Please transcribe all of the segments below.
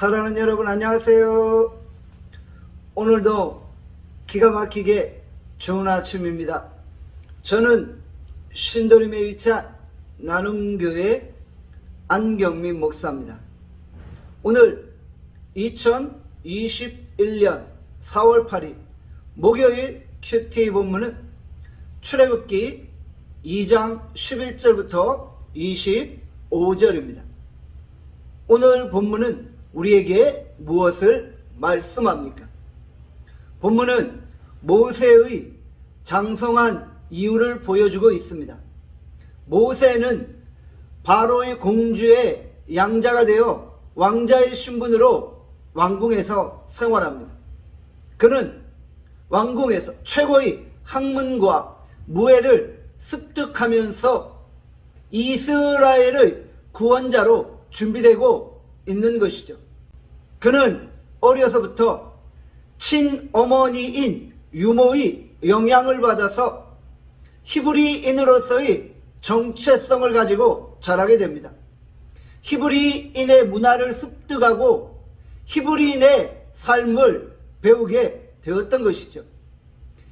사랑하는 여러분 안녕하세요. 오늘도 기가 막히게 좋은 아침입니다. 저는 신도림에 위치한 나눔교회 안경민 목사입니다. 오늘 2021년 4월 8일 목요일 큐티 본문은 출애굽기 2장 11절부터 25절입니다. 오늘 본문은 우리에게 무엇을 말씀합니까? 본문은 모세의 장성한 이유를 보여주고 있습니다. 모세는 바로의 공주의 양자가 되어 왕자의 신분으로 왕궁에서 생활합니다. 그는 왕궁에서 최고의 학문과 무예를 습득하면서 이스라엘의 구원자로 준비되고 있는 것이죠. 그는 어려서부터 친어머니인 유모의 영향을 받아서 히브리인으로서의 정체성을 가지고 자라게 됩니다. 히브리인의 문화를 습득하고 히브리인의 삶을 배우게 되었던 것이죠.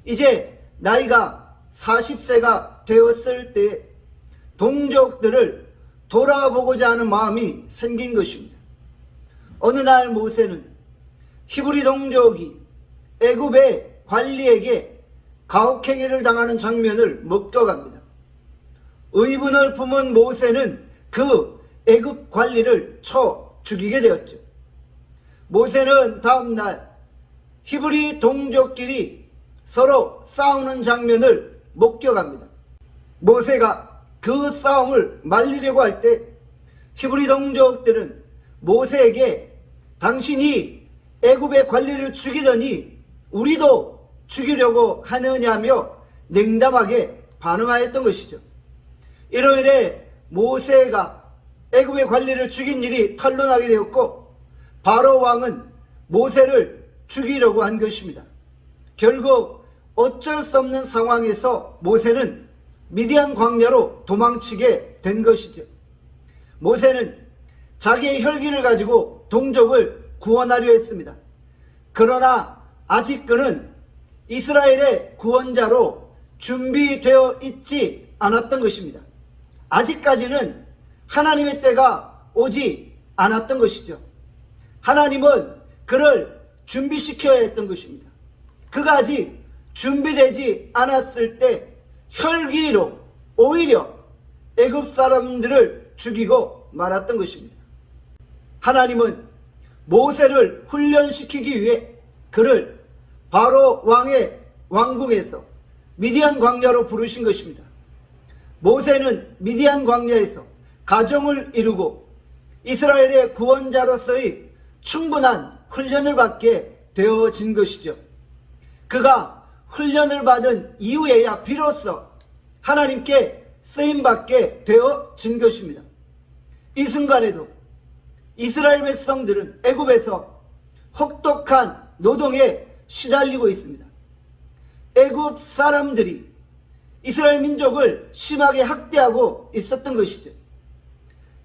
이제 나이가 40세가 되었을 때 동족들을 돌아보고자 하는 마음이 생긴 것입니다. 어느 날 모세는 히브리 동족이 애굽의 관리에게 가혹행위를 당하는 장면을 목격합니다. 의분을 품은 모세는 그 애굽 관리를 쳐 죽이게 되었죠. 모세는 다음날 히브리 동족끼리 서로 싸우는 장면을 목격합니다. 모세가 그 싸움을 말리려고 할 때 히브리 동족들은 모세에게 당신이 애굽의 관리를 죽이더니 우리도 죽이려고 하느냐며 냉담하게 반응하였던 것이죠. 이로 인해 모세가 애굽의 관리를 죽인 일이 탄로나게 되었고 바로 왕은 모세를 죽이려고 한 것입니다. 결국 어쩔 수 없는 상황에서 모세는 미디안 광야로 도망치게 된 것이죠. 모세는 자기의 혈기를 가지고 동족을 구원하려 했습니다. 그러나 아직 그는 이스라엘의 구원자로 준비되어 있지 않았던 것입니다. 아직까지는 하나님의 때가 오지 않았던 것이죠. 하나님은 그를 준비시켜야 했던 것입니다. 그가 아직 준비되지 않았을 때 혈기로 오히려 애굽 사람들을 죽이고 말았던 것입니다. 하나님은 모세를 훈련시키기 위해 그를 바로 왕의 왕궁에서 미디안 광야로 부르신 것입니다. 모세는 미디안 광야에서 가정을 이루고 이스라엘의 구원자로서의 충분한 훈련을 받게 되어진 것이죠. 그가 훈련을 받은 이후에야 비로소 하나님께 쓰임받게 되어진 것입니다. 이 순간에도 이스라엘 백성들은 애굽에서 혹독한 노동에 시달리고 있습니다. 애굽 사람들이 이스라엘 민족을 심하게 학대하고 있었던 것이죠.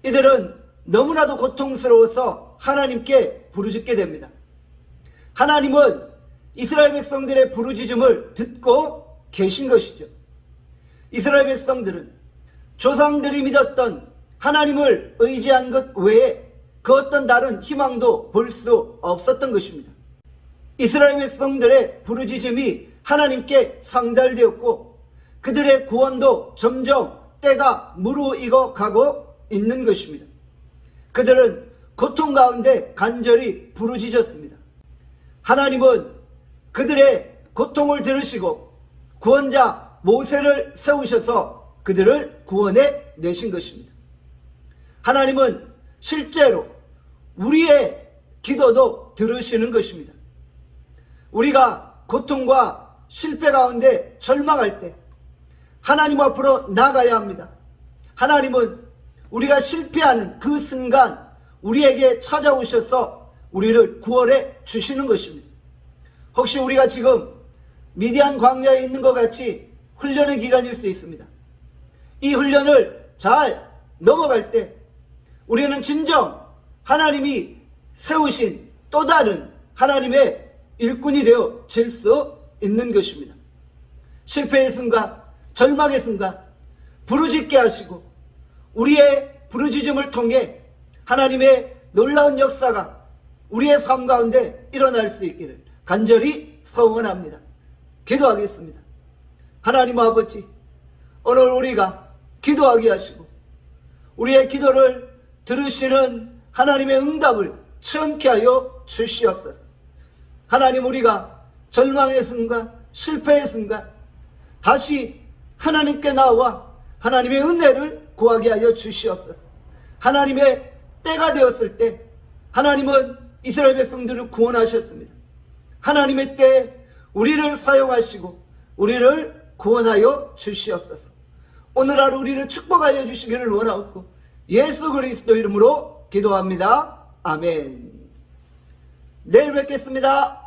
이들은 너무나도 고통스러워서 하나님께 부르짖게 됩니다. 하나님은 이스라엘 백성들의 부르짖음을 듣고 계신 것이죠. 이스라엘 백성들은 조상들이 믿었던 하나님을 의지한 것 외에 그 어떤 다른 희망도 볼 수 없었던 것입니다. 이스라엘 백성들의 부르짖음이 하나님께 상달되었고 그들의 구원도 점점 때가 무르익어 가고 있는 것입니다. 그들은 고통 가운데 간절히 부르짖었습니다. 하나님은 그들의 고통을 들으시고 구원자 모세를 세우셔서 그들을 구원해 내신 것입니다. 하나님은 실제로 우리의 기도도 들으시는 것입니다. 우리가 고통과 실패 가운데 절망할 때 하나님 앞으로 나가야 합니다. 하나님은 우리가 실패하는 그 순간 우리에게 찾아오셔서 우리를 구원해 주시는 것입니다. 혹시 우리가 지금 미디안 광야에 있는 것 같이 훈련의 기간일 수 있습니다. 이 훈련을 잘 넘어갈 때 우리는 진정 하나님이 세우신 또 다른 하나님의 일꾼이 되어질 수 있는 것입니다. 실패의 순간, 절망의 순간 부르짖게 하시고 우리의 부르짖음을 통해 하나님의 놀라운 역사가 우리의 삶 가운데 일어날 수 있기를 간절히 소원합니다. 기도하겠습니다. 하나님 아버지, 오늘 우리가 기도하게 하시고 우리의 기도를 들으시는 하나님의 응답을 체험케 하여 주시옵소서. 하나님, 우리가 절망의 순간, 실패의 순간 다시 하나님께 나와 하나님의 은혜를 구하게 하여 주시옵소서. 하나님의 때가 되었을 때 하나님은 이스라엘 백성들을 구원하셨습니다. 하나님의 때에 우리를 사용하시고 우리를 구원하여 주시옵소서. 오늘 하루 우리를 축복하여 주시기를 원하옵고 예수 그리스도 이름으로 기도합니다. 아멘. 내일 뵙겠습니다.